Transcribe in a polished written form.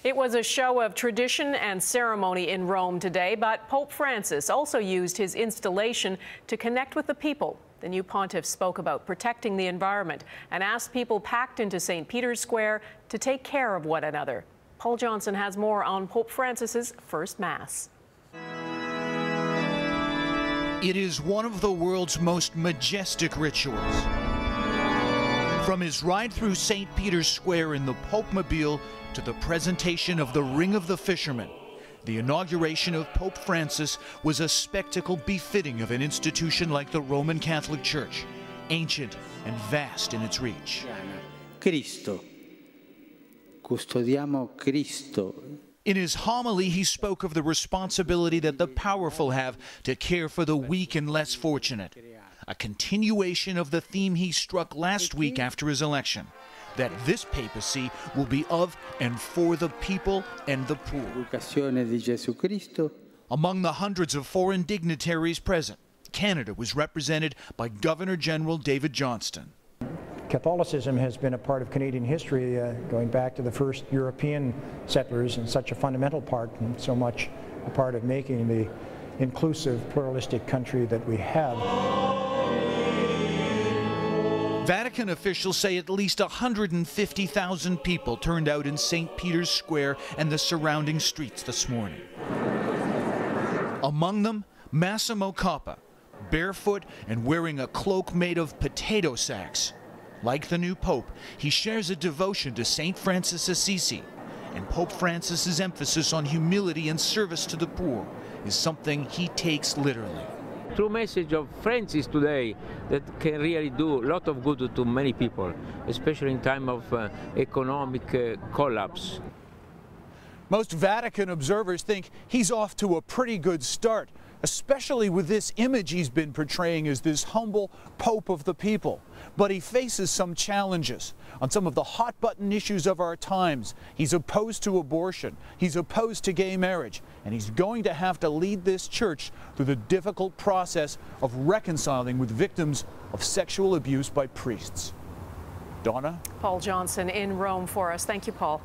It was a show of tradition and ceremony in Rome today, but Pope Francis also used his installation to connect with the people. The new pontiff spoke about protecting the environment and asked people packed into St. Peter's Square to take care of one another. Paul Johnson has more on Pope Francis's first Mass. It is one of the world's most majestic rituals. From his ride through St. Peter's Square in the Pope-mobile to the presentation of the Ring of the Fishermen, the inauguration of Pope Francis was a spectacle befitting of an institution like the Roman Catholic Church, ancient and vast in its reach. Cristo. Custodiamo Cristo. In his homily, he spoke of the responsibility that the powerful have to care for the weak and less fortunate, a continuation of the theme he struck last week after his election, that this papacy will be of and for the people and the poor. Among the hundreds of foreign dignitaries present, Canada was represented by Governor-General David JOHNSTON. Catholicism has been a part of Canadian history, going back to the first European settlers, and such a fundamental part and so much a part of making the inclusive, pluralistic country that we have. Vatican officials say at least 150,000 people turned out in St. Peter's Square and the surrounding streets this morning. Among them, Massimo COPPA, barefoot and wearing a cloak made of potato sacks. Like the new Pope, he shares a devotion to St. Francis Assisi, and Pope Francis's emphasis on humility and service to the poor is something he takes literally. True message of Francis today that can really do a lot of good to many people, especially in time of economic collapse. Most Vatican observers think he's off to a pretty good start, especially with this image he's been portraying as this humble Pope of the people. But he faces some challenges on some of the hot-button issues of our times. He's opposed to abortion, he's opposed to gay marriage, and he's going to have to lead this church through the difficult process of reconciling with victims of sexual abuse by priests. Donna? Paul Johnson in Rome for us. Thank you, Paul.